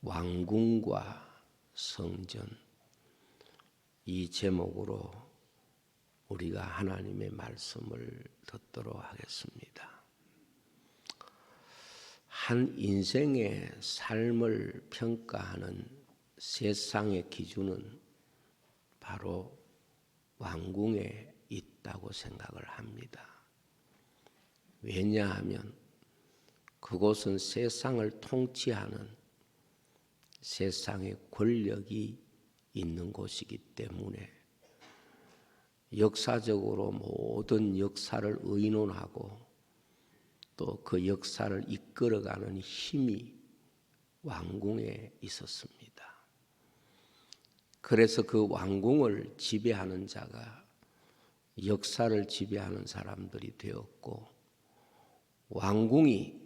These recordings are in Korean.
왕궁과 성전, 이 제목으로 우리가 하나님의 말씀을 듣도록 하겠습니다. 한 인생의 삶을 평가하는 세상의 기준은 바로 왕궁에 있다고 생각을 합니다. 왜냐하면 그곳은 세상을 통치하는 세상의 권력이 있는 곳이기 때문에 역사적으로 모든 역사를 의논하고 또 그 역사를 이끌어가는 힘이 왕궁에 있었습니다. 그래서 그 왕궁을 지배하는 자가 역사를 지배하는 사람들이 되었고, 왕궁이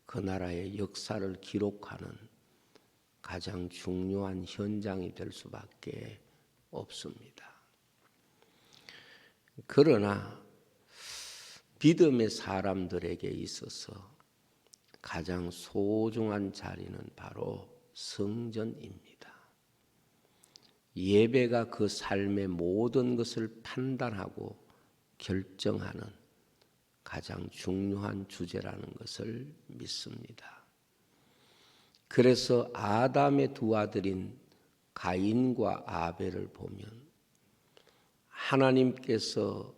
그 나라의 역사를 기록하는 가장 중요한 현장이 될 수밖에 없습니다. 그러나 믿음의 사람들에게 있어서 가장 소중한 자리는 바로 성전입니다. 예배가 그 삶의 모든 것을 판단하고 결정하는 가장 중요한 주제라는 것을 믿습니다. 그래서 아담의 두 아들인 가인과 아벨을 보면 하나님께서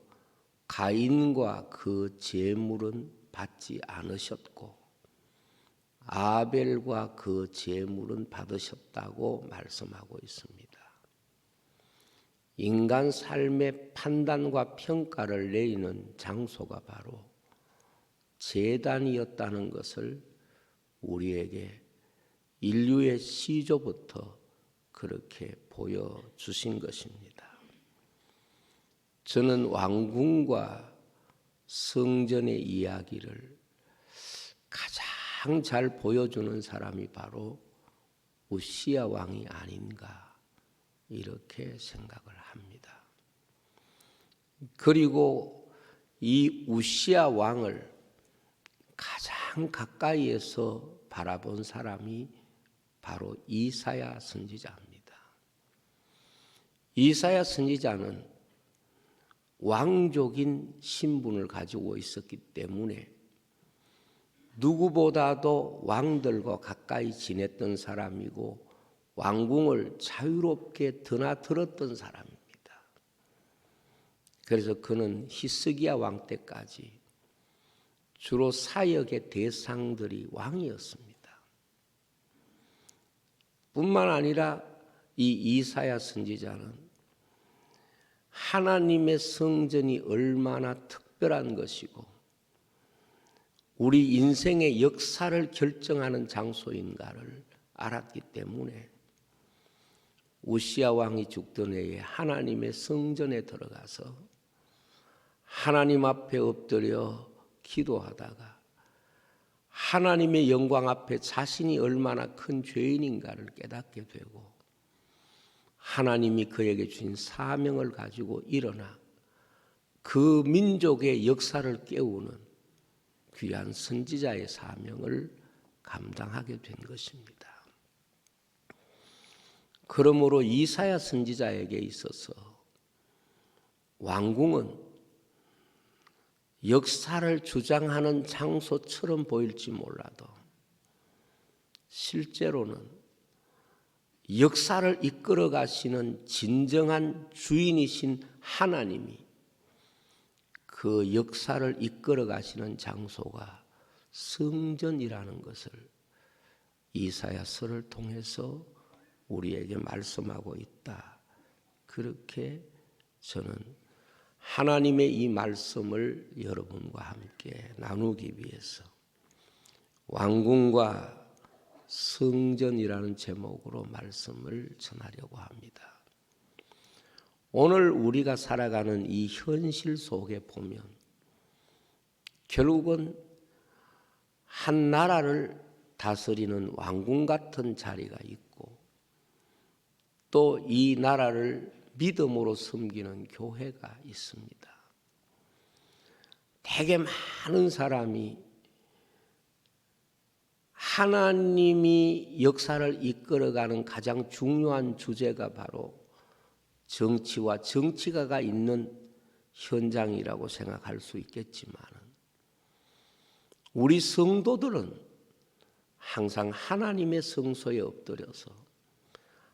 가인과 그 제물은 받지 않으셨고 아벨과 그 제물은 받으셨다고 말씀하고 있습니다. 인간 삶의 판단과 평가를 내리는 장소가 바로 제단이었다는 것을 우리에게 인류의 시조부터 그렇게 보여주신 것입니다. 저는 왕궁과 성전의 이야기를 가장 잘 보여주는 사람이 바로 우시야 왕이 아닌가 이렇게 생각을 합니다. 그리고 이 우시야 왕을 가장 가까이에서 바라본 사람이 바로 이사야 선지자입니다. 이사야 선지자는 왕족인 신분을 가지고 있었기 때문에 누구보다도 왕들과 가까이 지냈던 사람이고 왕궁을 자유롭게 드나들었던 사람입니다. 그래서 그는 히스기야 왕 때까지 주로 사역의 대상들이 왕이었습니다. 뿐만 아니라 이 이사야 선지자는 하나님의 성전이 얼마나 특별한 것이고 우리 인생의 역사를 결정하는 장소인가를 알았기 때문에 우시야 왕이 죽던 해에 하나님의 성전에 들어가서 하나님 앞에 엎드려 기도하다가 하나님의 영광 앞에 자신이 얼마나 큰 죄인인가를 깨닫게 되고 하나님이 그에게 주신 사명을 가지고 일어나 그 민족의 역사를 깨우는 귀한 선지자의 사명을 감당하게 된 것입니다. 그러므로 이사야 선지자에게 있어서 왕궁은 역사를 주장하는 장소처럼 보일지 몰라도 실제로는 역사를 이끌어 가시는 진정한 주인이신 하나님이 그 역사를 이끌어 가시는 장소가 성전이라는 것을 이사야서를 통해서 우리에게 말씀하고 있다. 그렇게 저는 하나님의 이 말씀을 여러분과 함께 나누기 위해서 왕궁과 성전이라는 제목으로 말씀을 전하려고 합니다. 오늘 우리가 살아가는 이 현실 속에 보면 결국은 한 나라를 다스리는 왕궁 같은 자리가 있고 또 이 나라를 믿음으로 섬기는 교회가 있습니다. 되게 많은 사람이 하나님이 역사를 이끌어가는 가장 중요한 주제가 바로 정치와 정치가가 있는 현장이라고 생각할 수 있겠지만, 우리 성도들은 항상 하나님의 성소에 엎드려서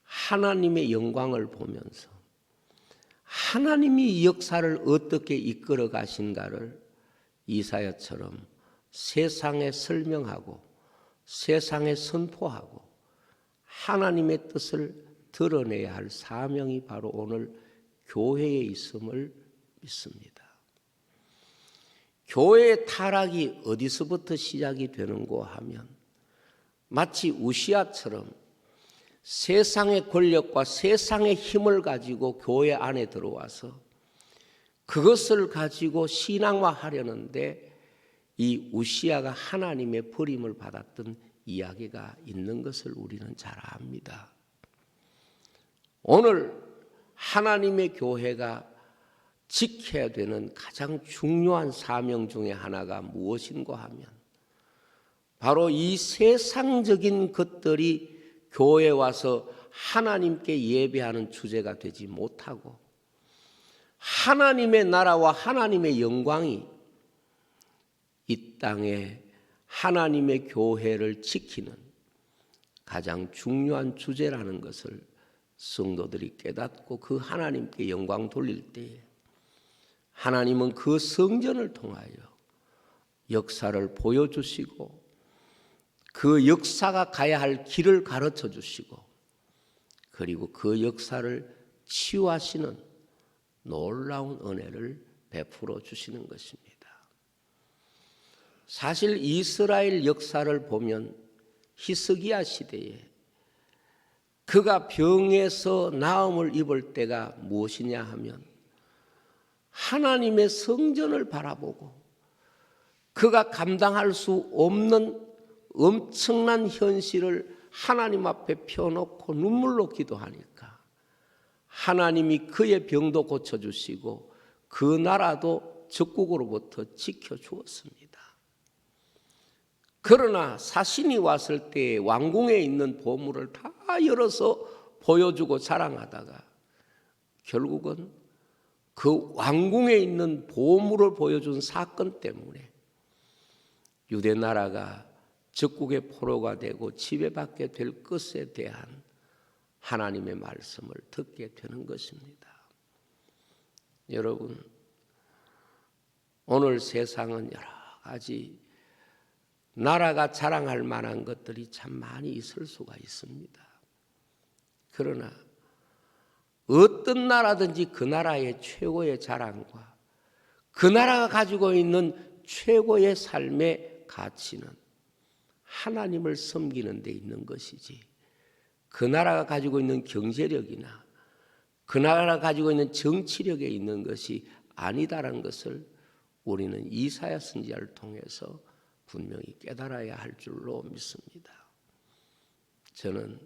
하나님의 영광을 보면서 하나님이 역사를 어떻게 이끌어 가신가를 이사야처럼 세상에 설명하고 세상에 선포하고 하나님의 뜻을 드러내야 할 사명이 바로 오늘 교회에 있음을 믿습니다. 교회의 타락이 어디서부터 시작이 되는고 하면 마치 우시아처럼 세상의 권력과 세상의 힘을 가지고 교회 안에 들어와서 그것을 가지고 신앙화하려는데 이 우시아가 하나님의 버림을 받았던 이야기가 있는 것을 우리는 잘 압니다. 오늘 하나님의 교회가 지켜야 되는 가장 중요한 사명 중에 하나가 무엇인가 하면 바로 이 세상적인 것들이 교회에 와서 하나님께 예배하는 주제가 되지 못하고 하나님의 나라와 하나님의 영광이 이 땅에 하나님의 교회를 지키는 가장 중요한 주제라는 것을 성도들이 깨닫고 그 하나님께 영광 돌릴 때에 하나님은 그 성전을 통하여 역사를 보여주시고 그 역사가 가야 할 길을 가르쳐 주시고 그리고 그 역사를 치유하시는 놀라운 은혜를 베풀어 주시는 것입니다. 사실 이스라엘 역사를 보면 히스기야 시대에 그가 병에서 나음을 입을 때가 무엇이냐 하면 하나님의 성전을 바라보고 그가 감당할 수 없는 엄청난 현실을 하나님 앞에 펴놓고 눈물로 기도하니까 하나님이 그의 병도 고쳐주시고 그 나라도 적국으로부터 지켜주었습니다. 그러나 사신이 왔을 때 왕궁에 있는 보물을 다 열어서 보여주고 자랑하다가 결국은 그 왕궁에 있는 보물을 보여준 사건 때문에 유대 나라가 적국의 포로가 되고 지배받게 될 것에 대한 하나님의 말씀을 듣게 되는 것입니다. 여러분, 오늘 세상은 여러 가지 나라가 자랑할 만한 것들이 참 많이 있을 수가 있습니다. 그러나 어떤 나라든지 그 나라의 최고의 자랑과 그 나라가 가지고 있는 최고의 삶의 가치는 하나님을 섬기는 데 있는 것이지 그 나라가 가지고 있는 경제력이나 그 나라가 가지고 있는 정치력에 있는 것이 아니다라는 것을 우리는 이사야 선지자를 통해서 분명히 깨달아야 할 줄로 믿습니다. 저는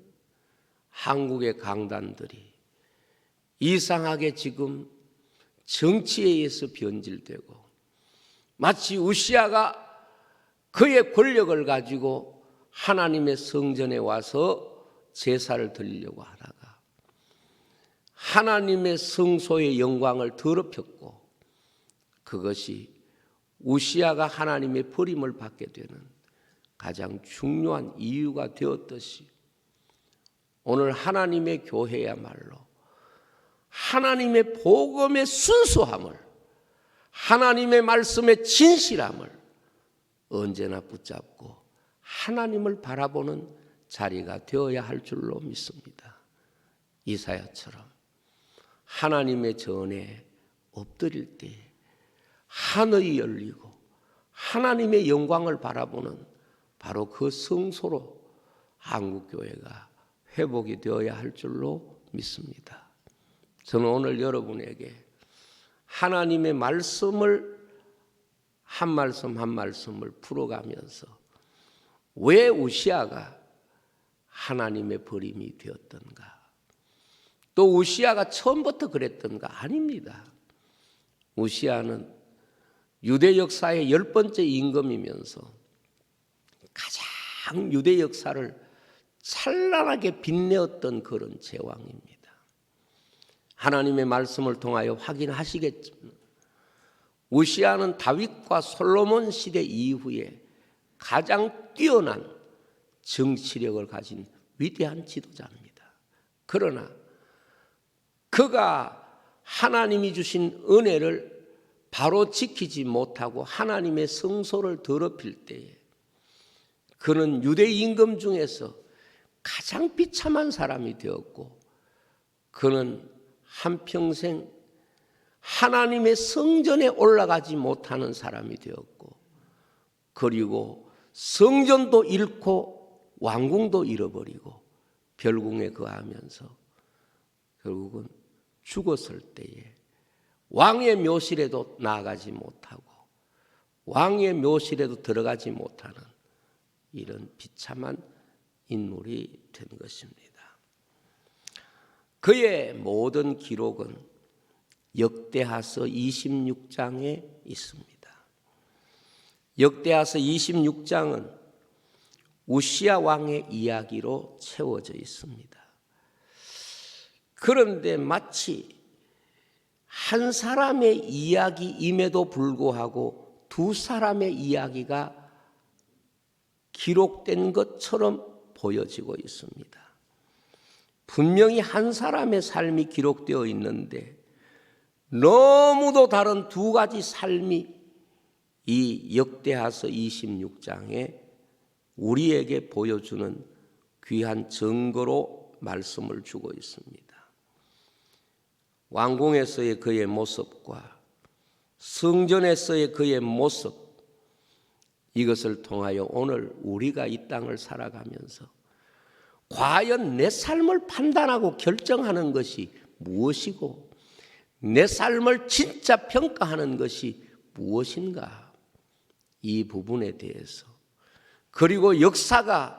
한국의 강단들이 이상하게 지금 정치에 의해서 변질되고 마치 우시아가 그의 권력을 가지고 하나님의 성전에 와서 제사를 드리려고 하다가 하나님의 성소의 영광을 더럽혔고 그것이 우시아가 하나님의 버림을 받게 되는 가장 중요한 이유가 되었듯이 오늘 하나님의 교회야말로 하나님의 복음의 순수함을 하나님의 말씀의 진실함을 언제나 붙잡고 하나님을 바라보는 자리가 되어야 할 줄로 믿습니다. 이사야처럼 하나님의 전에 엎드릴 때 하늘이 열리고 하나님의 영광을 바라보는 바로 그 성소로 한국교회가 회복이 되어야 할 줄로 믿습니다. 저는 오늘 여러분에게 하나님의 말씀을 한 말씀 한 말씀을 풀어가면서 왜 우시아가 하나님의 버림이 되었던가, 또 우시아가 처음부터 그랬던가? 아닙니다. 우시아는 유대 역사의 10번째 임금이면서 가장 유대 역사를 찬란하게 빛내었던 그런 제왕입니다. 하나님의 말씀을 통하여 확인하시겠지만 우시아는 다윗과 솔로몬 시대 이후에 가장 뛰어난 정치력을 가진 위대한 지도자입니다. 그러나 그가 하나님이 주신 은혜를 바로 지키지 못하고 하나님의 성소를 더럽힐 때에 그는 유대 임금 중에서 가장 비참한 사람이 되었고 그는 한평생 하나님의 성전에 올라가지 못하는 사람이 되었고 그리고 성전도 잃고 왕궁도 잃어버리고 별궁에 거하면서 결국은 죽었을 때에 왕의 묘실에도 나아가지 못하고 왕의 묘실에도 들어가지 못하는 이런 비참한 인물이 된 것입니다. 그의 모든 기록은 역대하서 26장에 있습니다. 역대하서 26장은 우시야 왕의 이야기로 채워져 있습니다. 그런데 마치 한 사람의 이야기임에도 불구하고 두 사람의 이야기가 기록된 것처럼 보여지고 있습니다. 분명히 한 사람의 삶이 기록되어 있는데 너무도 다른 두 가지 삶이 이 역대하서 26장에 우리에게 보여주는 귀한 증거로 말씀을 주고 있습니다. 왕궁에서의 그의 모습과 성전에서의 그의 모습, 이것을 통하여 오늘 우리가 이 땅을 살아가면서 과연 내 삶을 판단하고 결정하는 것이 무엇이고 내 삶을 진짜 평가하는 것이 무엇인가, 이 부분에 대해서, 그리고 역사를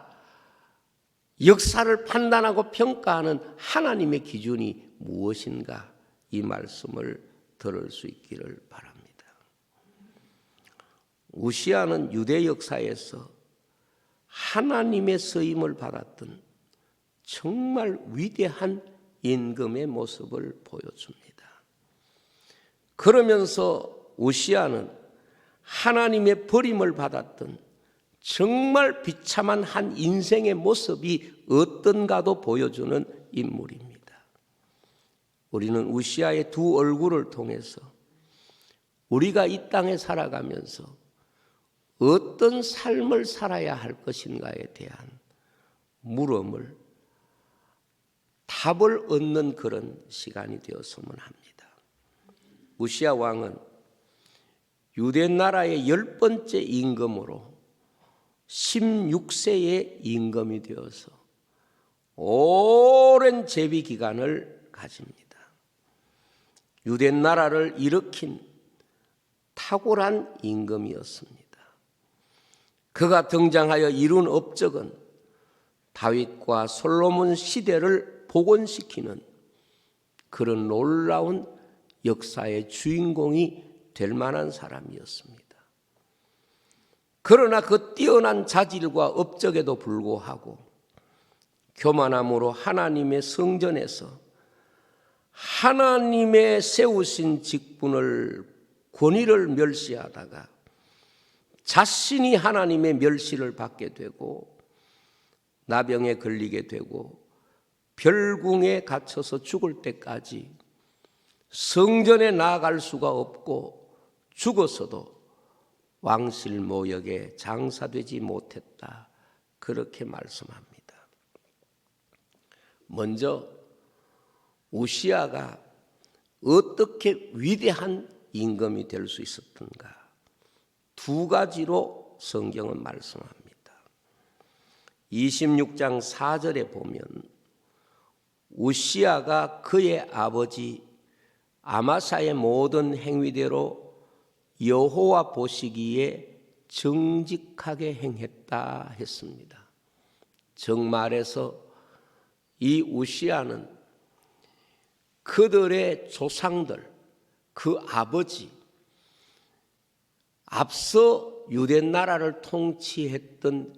판단하고 평가하는 하나님의 기준이 무엇인가, 이 말씀을 들을 수 있기를 바랍니다. 우시아는 유대 역사에서 하나님의 쓰임을 받았던 정말 위대한 임금의 모습을 보여줍니다. 그러면서 우시아는 하나님의 버림을 받았던 정말 비참한 한 인생의 모습이 어떤가도 보여주는 인물입니다. 우리는 우시아의 두 얼굴을 통해서 우리가 이 땅에 살아가면서 어떤 삶을 살아야 할 것인가에 대한 물음을, 답을 얻는 그런 시간이 되었으면 합니다. 우시아 왕은 유대 나라의 10번째 임금으로 16세의 임금이 되어서 오랜 재위 기간을 가집니다. 유대 나라를 일으킨 탁월한 임금이었습니다. 그가 등장하여 이룬 업적은 다윗과 솔로몬 시대를 복원시키는 그런 놀라운 역사의 주인공이 될 만한 사람이었습니다. 그러나 그 뛰어난 자질과 업적에도 불구하고 교만함으로 하나님의 성전에서 하나님의 세우신 직분을, 권위를 멸시하다가 자신이 하나님의 멸시를 받게 되고 나병에 걸리게 되고 별궁에 갇혀서 죽을 때까지 성전에 나아갈 수가 없고 죽어서도 왕실 모역에 장사되지 못했다, 그렇게 말씀합니다. 먼저 우시아가 어떻게 위대한 임금이 될 수 있었던가, 두 가지로 성경은 말씀합니다. 26장 4절에 보면 우시아가 그의 아버지 아마사의 모든 행위대로 여호와 보시기에 정직하게 행했다 했습니다. 정말해서 이 우시아는 그들의 조상들, 그 아버지, 앞서 유대 나라를 통치했던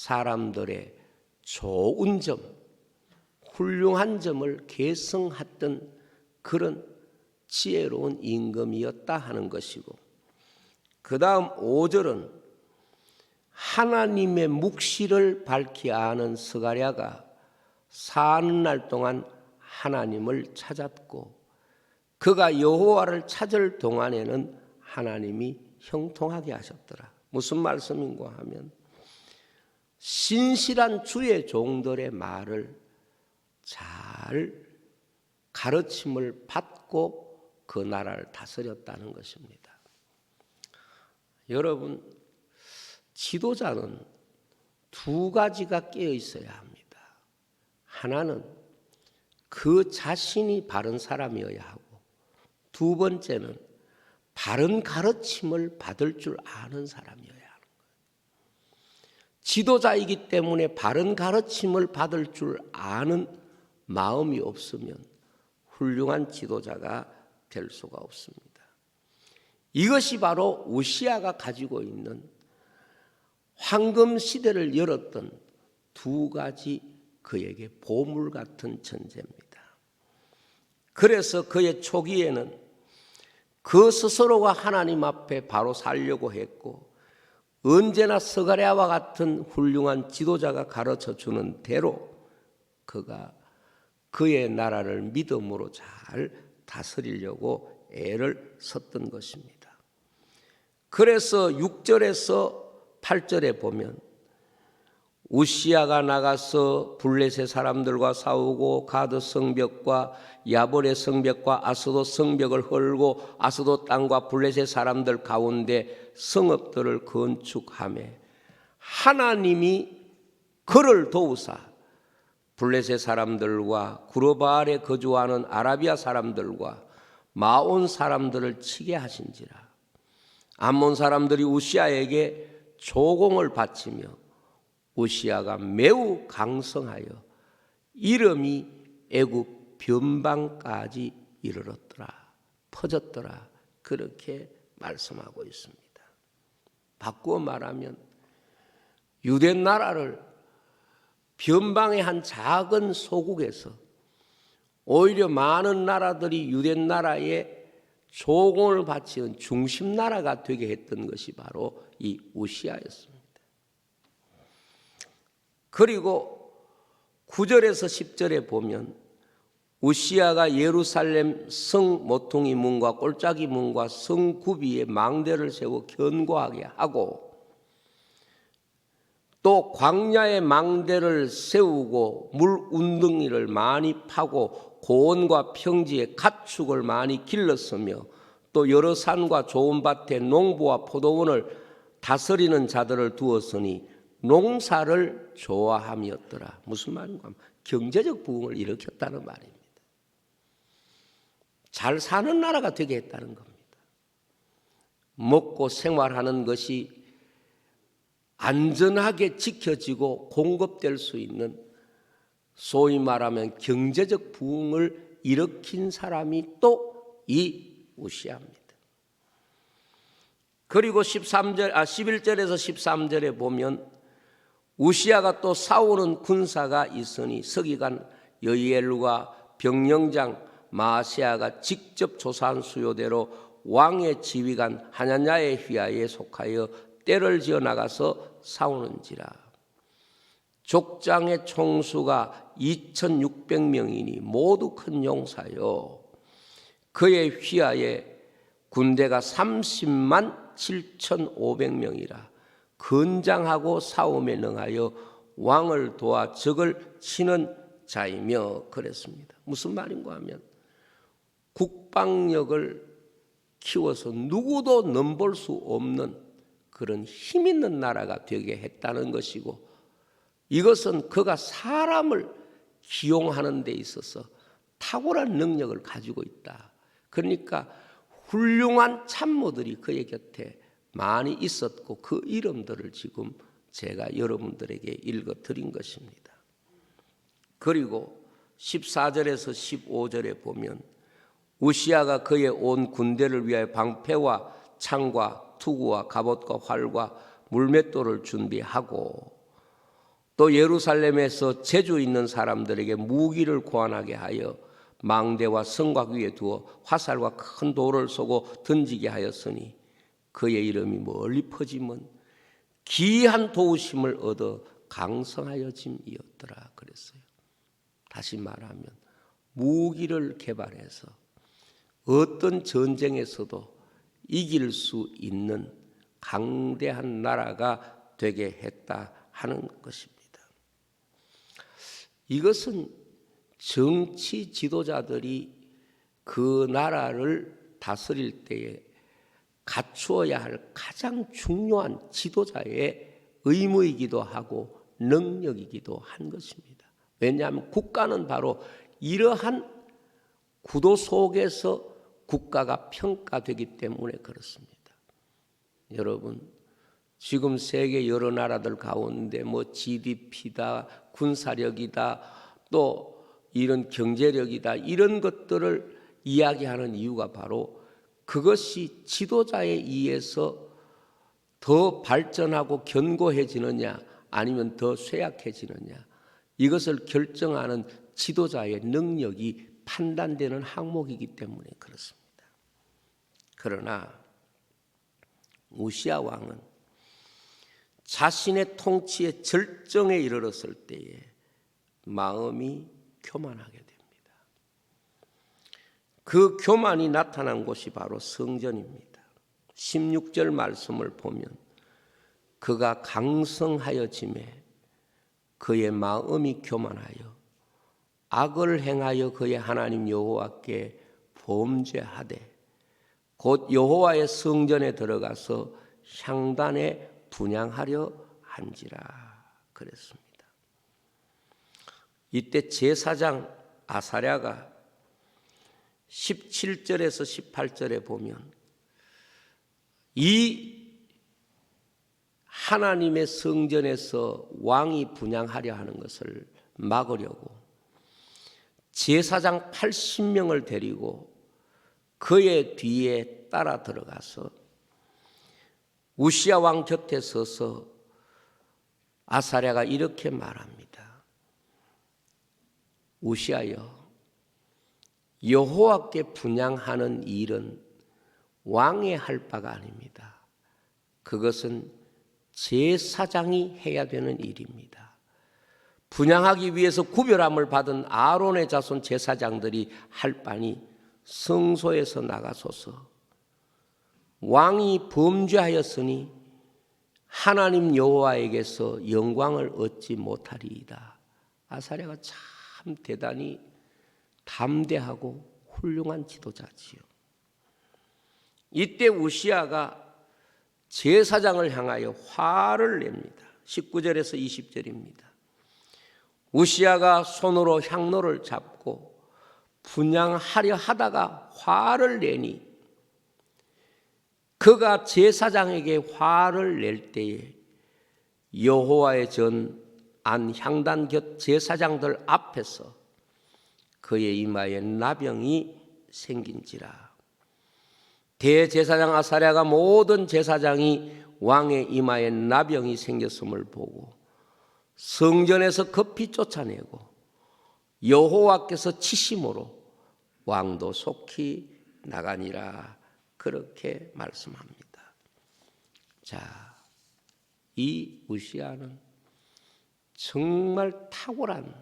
사람들의 좋은 점, 훌륭한 점을 계승했던 그런 지혜로운 임금이었다 하는 것이고, 그 다음 5절은 하나님의 묵시를 밝히 아는 스가랴가 사는 날 동안 하나님을 찾았고, 그가 여호와를 찾을 동안에는 하나님이 형통하게 하셨더라. 무슨 말씀인가 하면, 신실한 주의 종들의 말을 잘 가르침을 받고 그 나라를 다스렸다는 것입니다. 여러분, 지도자는 두 가지가 깨어 있어야 합니다. 하나는 그 자신이 바른 사람이어야 하고, 두 번째는 바른 가르침을 받을 줄 아는 사람이어야 하는 거예요. 지도자이기 때문에 바른 가르침을 받을 줄 아는 마음이 없으면 훌륭한 지도자가 될 수가 없습니다. 이것이 바로 우시아가 가지고 있는 황금 시대를 열었던 두 가지 그에게 보물 같은 천재입니다. 그래서 그의 초기에는 그 스스로가 하나님 앞에 바로 살려고 했고, 언제나 스가랴와 같은 훌륭한 지도자가 가르쳐 주는 대로 그가 그의 나라를 믿음으로 잘 다스리려고 애를 썼던 것입니다. 그래서 6절에서 8절에 보면 우시아가 나가서 블레셋 사람들과 싸우고 가드 성벽과 야볼의 성벽과 아스돗 성벽을 헐고 아스돗 땅과 블레셋 사람들 가운데 성읍들을 건축하며 하나님이 그를 도우사 블레셋 사람들과 구르바알에 거주하는 아라비아 사람들과 마온 사람들을 치게 하신지라. 암몬 사람들이 우시아에게 조공을 바치며 우시아가 매우 강성하여 이름이 애굽 변방까지 이르렀더라, 퍼졌더라, 그렇게 말씀하고 있습니다. 바꾸어 말하면 유대 나라를 변방의 한 작은 소국에서 오히려 많은 나라들이 유대 나라에 조공을 바치는 중심 나라가 되게 했던 것이 바로 이 우시아였습니다. 그리고 9절에서 10절에 보면 우시아가 예루살렘 성 모퉁이 문과 꼴짝이 문과 성 구비에 망대를 세워 견고하게 하고, 또 광야에 망대를 세우고 물 운덩이를 많이 파고 고원과 평지에 가축을 많이 길렀으며, 또 여러 산과 좋은 밭에 농부와 포도원을 다스리는 자들을 두었으니 농사를 좋아함이었더라. 무슨 말인가 하면 경제적 부흥을 일으켰다는 말입니다. 잘 사는 나라가 되게 했다는 겁니다. 먹고 생활하는 것이 안전하게 지켜지고 공급될 수 있는, 소위 말하면 경제적 부흥을 일으킨 사람이 또 이 우시아입니다. 그리고 11절에서 13절에 보면 우시아가 또 싸우는 군사가 있으니 서기관 여이엘과 병령장 마아세야가 직접 조사한 수요대로 왕의 지휘관 하냐냐의 휘하에 속하여 떼를 지어 나가서 싸우는지라. 족장의 총수가 2600명이니 모두 큰 용사요, 그의 휘하에 군대가 30만 7500명이라. 건장하고 싸움에 능하여 왕을 도와 적을 치는 자이며 그랬습니다. 무슨 말인가 하면 국방력을 키워서 누구도 넘볼 수 없는 그런 힘 있는 나라가 되게 했다는 것이고, 이것은 그가 사람을 기용하는 데 있어서 탁월한 능력을 가지고 있다. 그러니까 훌륭한 참모들이 그의 곁에 많이 있었고 그 이름들을 지금 제가 여러분들에게 읽어드린 것입니다. 그리고 14절에서 15절에 보면 우시아가 그의 온 군대를 위하여 방패와 창과 투구와 갑옷과 활과 물맷돌을 준비하고 또 예루살렘에서 재주 있는 사람들에게 무기를 고안하게 하여 망대와 성곽 위에 두어 화살과 큰 돌을 쏘고 던지게 하였으니 그의 이름이 멀리 퍼지면 기이한 도우심을 얻어 강성하여짐이었더라 그랬어요. 다시 말하면 무기를 개발해서 어떤 전쟁에서도 이길 수 있는 강대한 나라가 되게 했다 하는 것입니다. 이것은 정치 지도자들이 그 나라를 다스릴 때에 갖추어야 할 가장 중요한 지도자의 의무이기도 하고 능력이기도 한 것입니다. 왜냐하면 국가는 바로 이러한 구도 속에서 국가가 평가되기 때문에 그렇습니다. 여러분, 지금 세계 여러 나라들 가운데 뭐 GDP다, 군사력이다, 또 이런 경제력이다, 이런 것들을 이야기하는 이유가 바로 그것이 지도자에 의해서 더 발전하고 견고해지느냐 아니면 더 쇠약해지느냐, 이것을 결정하는 지도자의 능력이 판단되는 항목이기 때문에 그렇습니다. 그러나 우시야 왕은 자신의 통치의 절정에 이르렀을 때에 마음이 교만하게 됩니다. 그 교만이 나타난 곳이 바로 성전입니다. 16절 말씀을 보면 그가 강성하여짐에 그의 마음이 교만하여 악을 행하여 그의 하나님 여호와께 범죄하되 곧 여호와의 성전에 들어가서 향단에 분향하려 한지라 그랬습니다. 이때 제사장 아사랴가 17절에서 18절에 보면 이 하나님의 성전에서 왕이 분향하려 하는 것을 막으려고 제사장 80명을 데리고 그의 뒤에 따라 들어가서 우시야 왕 곁에 서서 아사랴가 이렇게 말합니다. 우시야여, 여호와께 분향하는 일은 왕이 할 바가 아닙니다. 그것은 제사장이 해야 되는 일입니다. 분향하기 위해서 구별함을 받은 아론의 자손 제사장들이 할 바니 성소에서 나가소서. 왕이 범죄하였으니 하나님 여호와에게서 영광을 얻지 못하리이다. 아사랴가 참 대단히 담대하고 훌륭한 지도자지요. 이때 우시야가 제사장을 향하여 화를 냅니다. 19절에서 20절입니다. 우시야가 손으로 향로를 잡고 분향하려 하다가 화를 내니 그가 제사장에게 화를 낼 때에 여호와의 전 안 향단 곁 제사장들 앞에서 그의 이마에 나병이 생긴지라. 대제사장 아사랴가 모든 제사장이 왕의 이마에 나병이 생겼음을 보고 성전에서 급히 쫓아내고 여호와께서 치심으로 왕도 속히 나가니라. 그렇게 말씀합니다. 자, 이 우시야는 정말 탁월한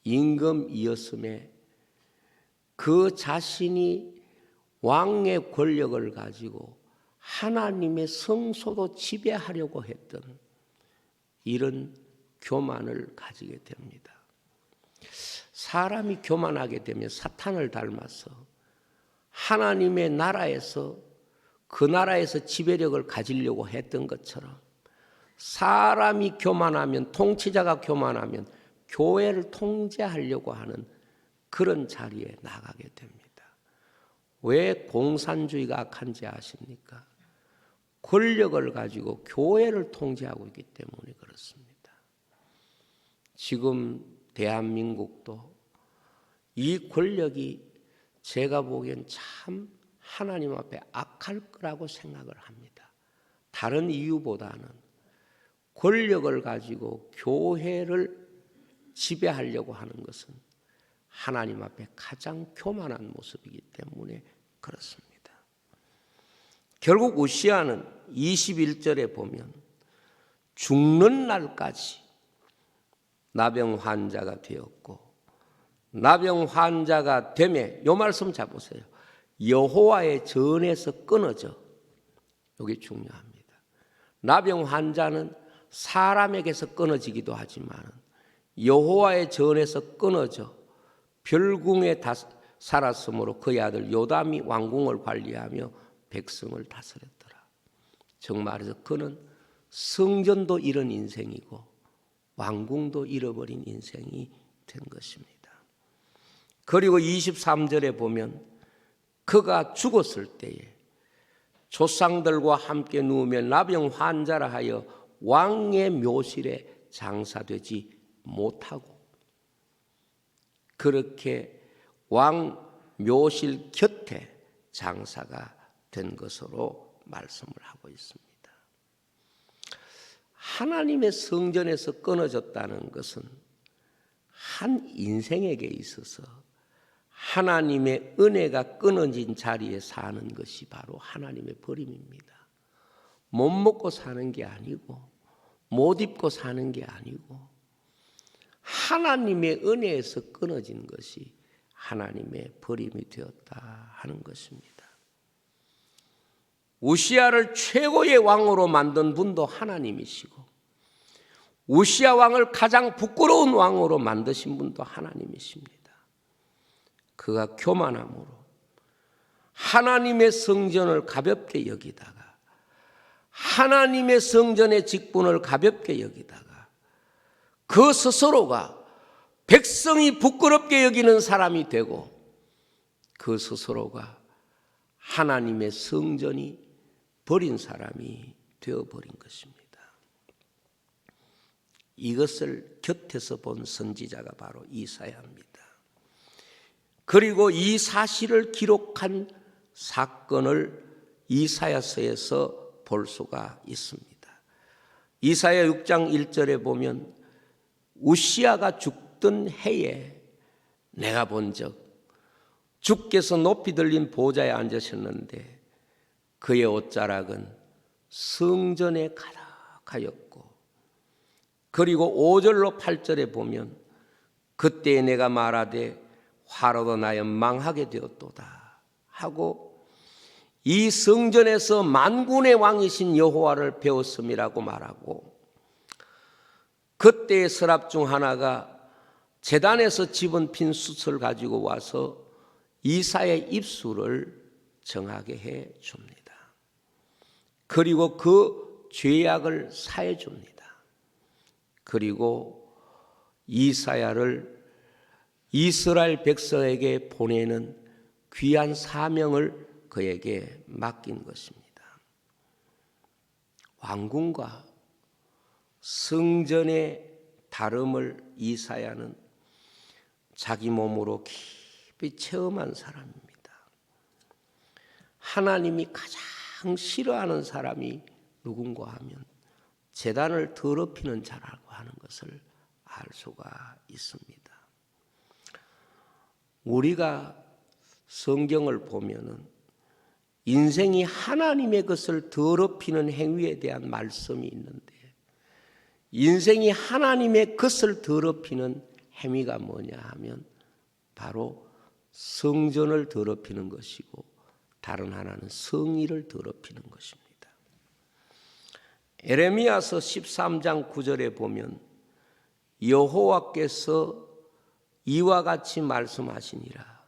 임금이었음에 그 자신이 왕의 권력을 가지고 하나님의 성소도 지배하려고 했던 이런 교만을 가지게 됩니다. 사람이 교만하게 되면 사탄을 닮아서 하나님의 나라에서 그 나라에서 지배력을 가지려고 했던 것처럼 사람이 교만하면, 통치자가 교만하면 교회를 통제하려고 하는 그런 자리에 나가게 됩니다. 왜 공산주의가 악한지 아십니까? 권력을 가지고 교회를 통제하고 있기 때문에 그렇습니다. 지금 대한민국도 이 권력이 제가 보기엔 참 하나님 앞에 악할 거라고 생각을 합니다. 다른 이유보다는 권력을 가지고 교회를 지배하려고 하는 것은 하나님 앞에 가장 교만한 모습이기 때문에 그렇습니다. 결국 우시야는 21절에 보면 죽는 날까지 나병 환자가 되었고, 나병 환자가 되매 이 말씀 잘 보세요. 여호와의 전에서 끊어져. 이게 중요합니다. 나병 환자는 사람에게서 끊어지기도 하지만 여호와의 전에서 끊어져 별궁에 살았으므로 그의 아들 요담이 왕궁을 관리하며 백성을 다스렸더라. 정말해서 그는 성전도 잃은 인생이고 왕궁도 잃어버린 인생이 된 것입니다. 그리고 23절에 보면 그가 죽었을 때에 조상들과 함께 누우며 나병 환자라 하여 왕의 묘실에 장사되지 못하고 그렇게 왕 묘실 곁에 장사가 된 것으로 말씀을 하고 있습니다. 하나님의 성전에서 끊어졌다는 것은 한 인생에게 있어서 하나님의 은혜가 끊어진 자리에 사는 것이 바로 하나님의 버림입니다. 못 먹고 사는 게 아니고 못 입고 사는 게 아니고 하나님의 은혜에서 끊어진 것이 하나님의 버림이 되었다 하는 것입니다. 우시야를 최고의 왕으로 만든 분도 하나님이시고 우시야 왕을 가장 부끄러운 왕으로 만드신 분도 하나님이십니다. 그가 교만함으로 하나님의 성전을 가볍게 여기다가 하나님의 성전의 직분을 가볍게 여기다가 그 스스로가 백성이 부끄럽게 여기는 사람이 되고 그 스스로가 하나님의 성전이 버린 사람이 되어버린 것입니다. 이것을 곁에서 본 선지자가 바로 이사야입니다. 그리고 이 사실을 기록한 사건을 이사야서에서 볼 수가 있습니다. 이사야 6장 1절에 보면 우시야가 죽던 해에 내가 본 적 주께서 높이 들린 보좌에 앉으셨는데 그의 옷자락은 성전에 가득하였고 그리고 5절로 8절에 보면 그때에 내가 말하되 화로도 나여 망하게 되었도다 하고 이 성전에서 만군의 왕이신 여호와를 배웠음이라고 말하고 그때의 서랍 중 하나가 제단에서 집은 빈 숯을 가지고 와서 이사의 입술을 정하게 해 줍니다. 그리고 그 죄악을 사해 줍니다. 그리고 이사야를 이스라엘 백성에게 보내는 귀한 사명을 그에게 맡긴 것입니다. 왕궁과 성전의 다름을 이사야는 자기 몸으로 깊이 체험한 사람입니다. 하나님이 가장 싫어하는 사람이 누군가 하면 제단을 더럽히는 자라고 하는 것을 알 수가 있습니다. 우리가 성경을 보면은 인생이 하나님의 것을 더럽히는 행위에 대한 말씀이 있는데 인생이 하나님의 것을 더럽히는 행위가 뭐냐 하면 바로 성전을 더럽히는 것이고 다른 하나는 성의를 더럽히는 것입니다. 에레미야서 13장 9절에 보면 여호와께서 이와 같이 말씀하시니라.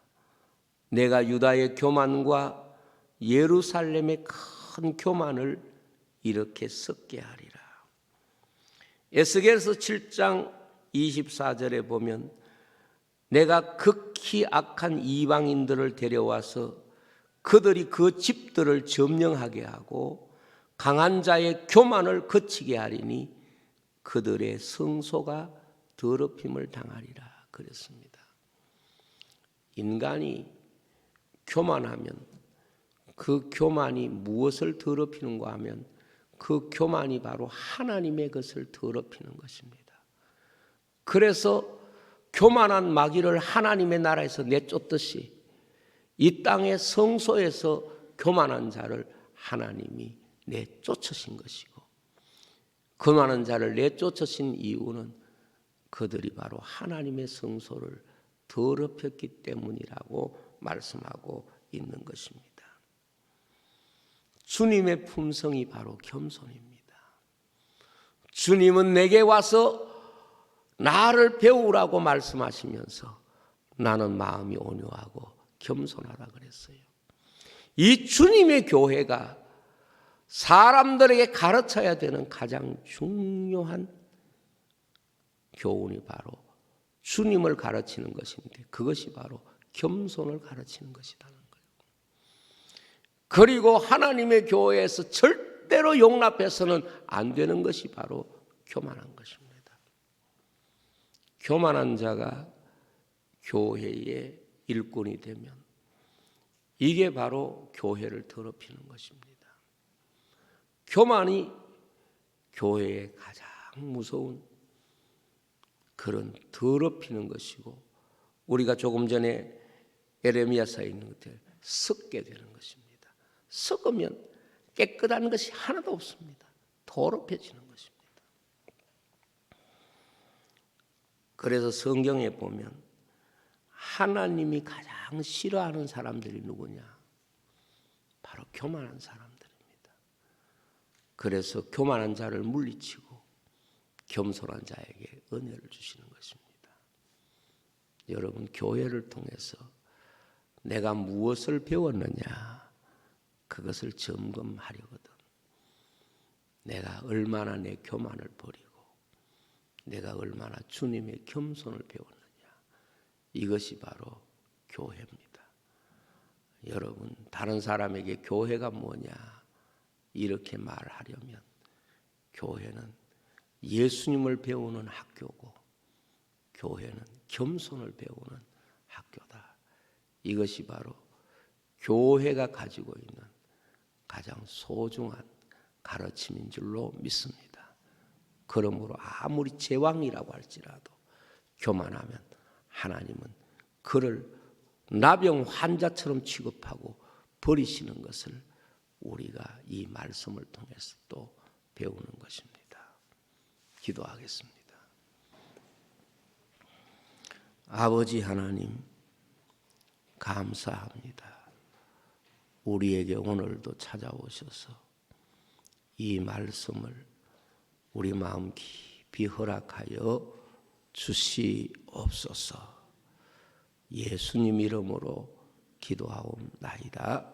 내가 유다의 교만과 예루살렘의 큰 교만을 이렇게 썩게 하리라. 에스겔서 7장 24절에 보면 내가 극히 악한 이방인들을 데려와서 그들이 그 집들을 점령하게 하고 강한 자의 교만을 거치게 하리니 그들의 성소가 더럽힘을 당하리라 그랬습니다. 인간이 교만하면 그 교만이 무엇을 더럽히는가 하면 그 교만이 바로 하나님의 것을 더럽히는 것입니다. 그래서 교만한 마귀를 하나님의 나라에서 내쫓듯이 이 땅의 성소에서 교만한 자를 하나님이 내쫓으신 것이고, 교만한 자를 내쫓으신 이유는 그들이 바로 하나님의 성소를 더럽혔기 때문이라고 말씀하고 있는 것입니다. 주님의 품성이 바로 겸손입니다. 주님은 내게 와서 나를 배우라고 말씀하시면서 나는 마음이 온유하고 겸손하라 그랬어요. 이 주님의 교회가 사람들에게 가르쳐야 되는 가장 중요한 교훈이 바로 주님을 가르치는 것인데, 그것이 바로 겸손을 가르치는 것이라는 거예요. 그리고 하나님의 교회에서 절대로 용납해서는 안 되는 것이 바로 교만한 것입니다. 교만한 자가 교회의 일꾼이 되면 이게 바로 교회를 더럽히는 것입니다. 교만이 교회의 가장 무서운 그런 더럽히는 것이고, 우리가 조금 전에 에레미야서에 있는 것들 썩게 되는 것입니다. 썩으면 깨끗한 것이 하나도 없습니다. 더럽혀지는 것입니다. 그래서 성경에 보면 하나님이 가장 싫어하는 사람들이 누구냐? 바로 교만한 사람들입니다. 그래서 교만한 자를 물리치고 겸손한 자에게 은혜를 주시는 것입니다. 여러분, 교회를 통해서 내가 무엇을 배웠느냐, 그것을 점검하려거든. 내가 얼마나 내 교만을 버리고 내가 얼마나 주님의 겸손을 배웠느냐, 이것이 바로 교회입니다. 여러분, 다른 사람에게 교회가 뭐냐 이렇게 말하려면 교회는 예수님을 배우는 학교고, 교회는 겸손을 배우는 학교다. 이것이 바로 교회가 가지고 있는 가장 소중한 가르침인 줄로 믿습니다. 그러므로 아무리 제왕이라고 할지라도 교만하면 하나님은 그를 나병 환자처럼 취급하고 버리시는 것을 우리가 이 말씀을 통해서 또 배우는 것입니다. 기도하겠습니다. 아버지 하나님, 감사합니다. 우리에게 오늘도 찾아오셔서 이 말씀을 우리 마음 깊이 허락하여 주시옵소서. 예수님 이름으로 기도하옵나이다.